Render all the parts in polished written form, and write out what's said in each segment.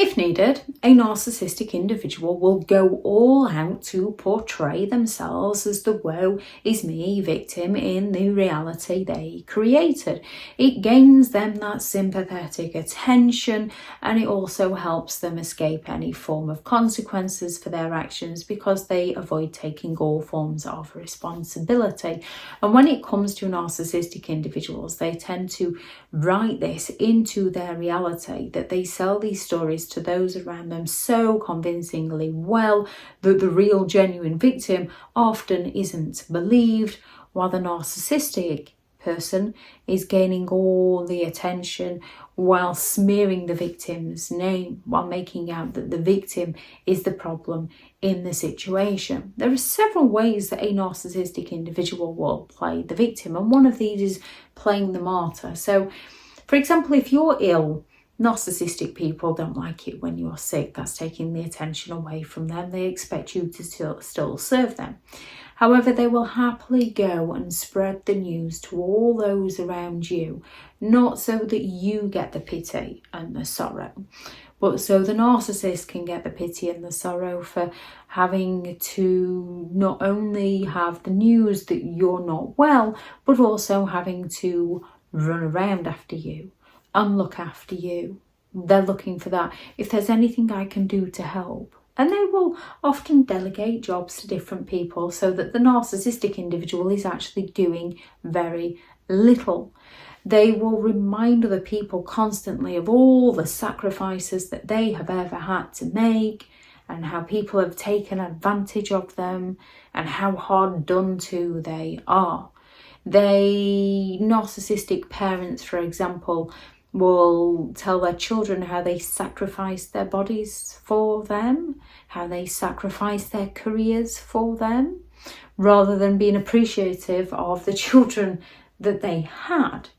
If needed, a narcissistic individual will go all out to portray themselves as the woe is me victim in the reality they created. It gains them that sympathetic attention, and it also helps them escape any form of consequences for their actions because they avoid taking all forms of responsibility. And when it comes to narcissistic individuals, they tend to write this into their reality, that they sell these stories to those around them so convincingly well that the real genuine victim often isn't believed, while the narcissistic person is gaining all the attention while smearing the victim's name, while making out that the victim is the problem in the situation. There are several ways that a narcissistic individual will play the victim, and one of these is playing the martyr. So, for example, if you're ill, narcissistic people don't like it when you're sick. That's taking the attention away from them. They expect you to still serve them. However, they will happily go and spread the news to all those around you, not so that you get the pity and the sorrow, but so the narcissist can get the pity and the sorrow for having to not only have the news that you're not well, but also having to run around after you and look after you. They're looking for that. If there's anything I can do to help. And they will often delegate jobs to different people so that the narcissistic individual is actually doing very little. They will remind other people constantly of all the sacrifices that they have ever had to make, and how people have taken advantage of them, and how hard done to they are. Narcissistic parents, for example, will tell their children how they sacrificed their bodies for them, how they sacrificed their careers for them, rather than being appreciative of the children that they had.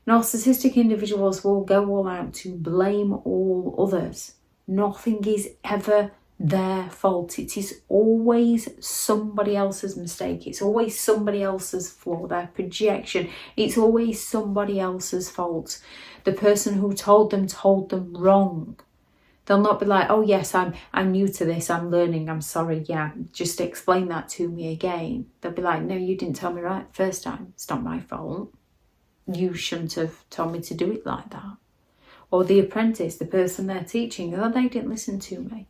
Narcissistic individuals will go all out to blame all others. Nothing is ever their fault. It is always somebody else's mistake. It's always somebody else's flaw, their projection. It's always somebody else's fault. The person who told them wrong. They'll not be like, oh yes, I'm new to this, I'm learning, I'm sorry, yeah, just explain that to me again. They'll be like, no, you didn't tell me right the first time. It's not my fault. You shouldn't have told me to do it like that. Or the apprentice, the person they're teaching, oh, they didn't listen to me.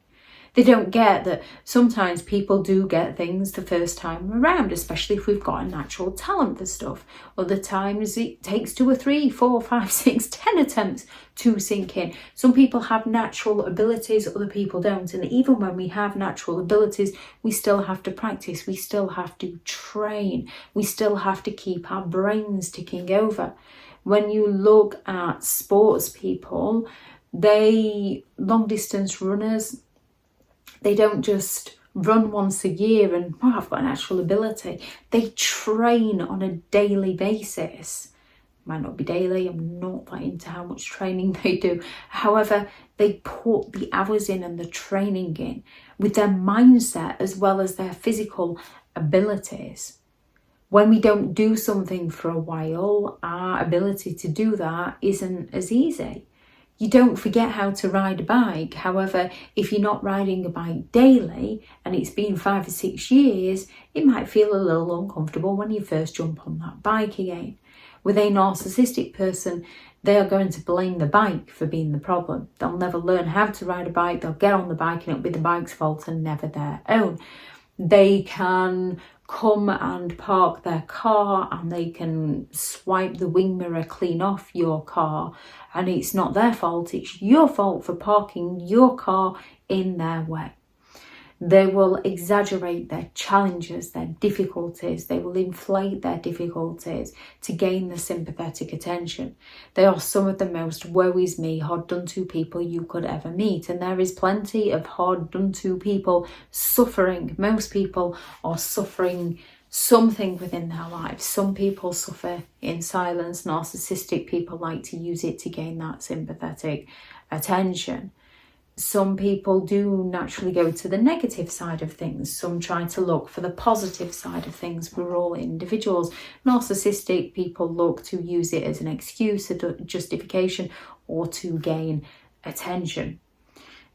They don't get that sometimes people do get things the first time around, especially if we've got a natural talent for stuff. Other times it takes 2 or 3, 4, 5, 6, 10 attempts to sink in. Some people have natural abilities, other people don't. And even when we have natural abilities, we still have to practice. We still have to train. We still have to keep our brains ticking over. When you look at sports people, long distance runners, they don't just run once a year and, oh, I've got a natural ability. They train on a daily basis. Might not be daily, I'm not that into how much training they do. However, they put the hours in and the training in with their mindset as well as their physical abilities. When we don't do something for a while, our ability to do that isn't as easy. You don't forget how to ride a bike. However, if you're not riding a bike daily and it's been 5 or 6 years, it might feel a little uncomfortable when you first jump on that bike again. With a narcissistic person, they are going to blame the bike for being the problem. They'll never learn how to ride a bike. They'll get on the bike and it'll be the bike's fault and never their own. They can come and park their car and they can swipe the wing mirror clean off your car, and it's not their fault, it's your fault for parking your car in their way. They will exaggerate their challenges, their difficulties. They will inflate their difficulties to gain the sympathetic attention. They are some of the most woe is me, hard done to people you could ever meet. And there is plenty of hard done to people suffering. Most people are suffering something within their lives. Some people suffer in silence. Narcissistic people like to use it to gain that sympathetic attention. Some people do naturally go to the negative side of things. Some try to look for the positive side of things. We're all individuals. Narcissistic people look to use it as an excuse, a justification, or to gain attention.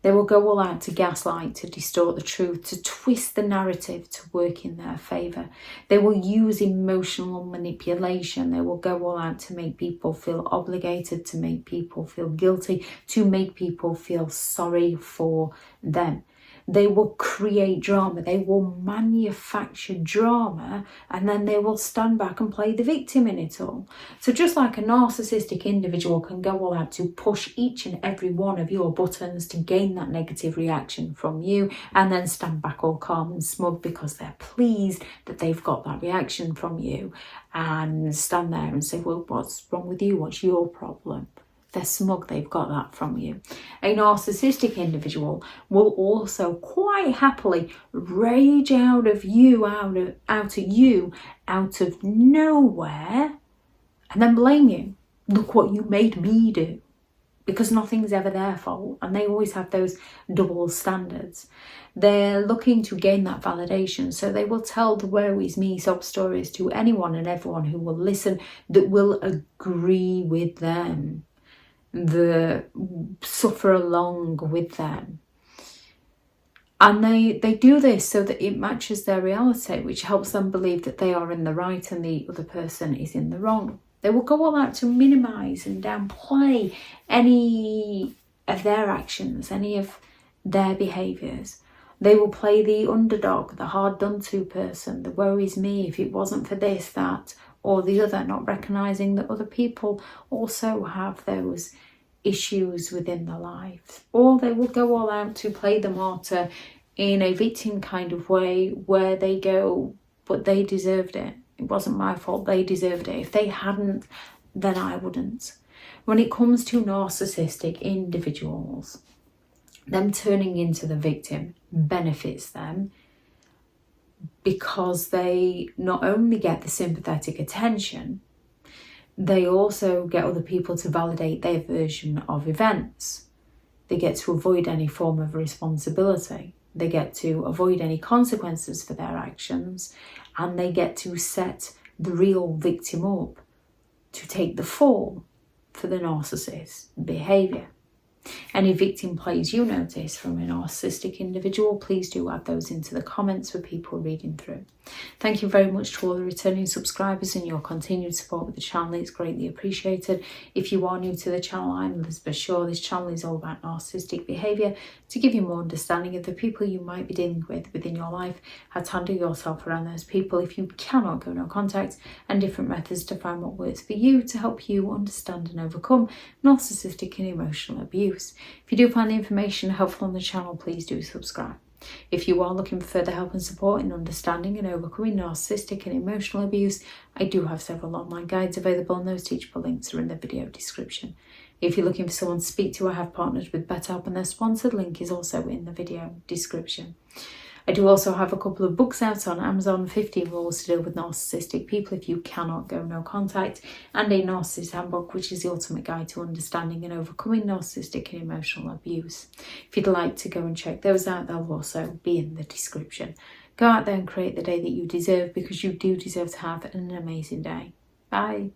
They will go all out to gaslight, to distort the truth, to twist the narrative to work in their favour. They will use emotional manipulation. They will go all out to make people feel obligated, to make people feel guilty, to make people feel sorry for them. They will create drama. They will manufacture drama, and then they will stand back and play the victim in it all. So just like a narcissistic individual can go all out to push each and every one of your buttons to gain that negative reaction from you, and then stand back all calm and smug because they're pleased that they've got that reaction from you, and stand there and say, well, what's wrong with you? What's your problem? They're smug, they've got that from you. A narcissistic individual will also quite happily rage out of nowhere, and then blame you. Look what you made me do. Because nothing's ever their fault, and they always have those double standards. They're looking to gain that validation, so they will tell the woe is me sob stories to anyone and everyone who will listen, that will agree with them, suffer along with them. And they do this so that it matches their reality, which helps them believe that they are in the right and the other person is in the wrong. They will go all out to minimise and downplay any of their actions, any of their behaviours. They will play the underdog, the hard done to person, the woe is me, if it wasn't for this, that or the other, not recognising that other people also have those issues within their lives. Or they will go all out to play the martyr in a victim kind of way, where they go, but they deserved it. It wasn't my fault, they deserved it. If they hadn't, then I wouldn't. When it comes to narcissistic individuals, them turning into the victim benefits them, because they not only get the sympathetic attention, they also get other people to validate their version of events. They get to avoid any form of responsibility. They get to avoid any consequences for their actions, and they get to set the real victim up to take the fall for the narcissist's behaviour. Any victim plays you notice from a narcissistic individual, please do add those into the comments for people reading through. Thank you very much to all the returning subscribers and your continued support with the channel. It's greatly appreciated. If you are new to the channel, I'm Elizabeth Shaw. This channel is all about narcissistic behaviour to give you more understanding of the people you might be dealing with within your life, how to handle yourself around those people if you cannot go no contact, and different methods to find what works for you to help you understand and overcome narcissistic and emotional abuse. If you do find the information helpful on the channel, please do subscribe. If you are looking for further help and support in understanding and overcoming narcissistic and emotional abuse, I do have several online guides available, and those teachable links are in the video description. If you're looking for someone to speak to, I have partnered with BetterHelp, and their sponsored link is also in the video description. I do also have a couple of books out on Amazon, 15 Rules to Deal with Narcissistic People If You Cannot Go No Contact, and a Narcissists Handbook, which is the ultimate guide to understanding and overcoming narcissistic and emotional abuse. If you'd like to go and check those out, they'll also be in the description. Go out there and create the day that you deserve, because you do deserve to have an amazing day. Bye.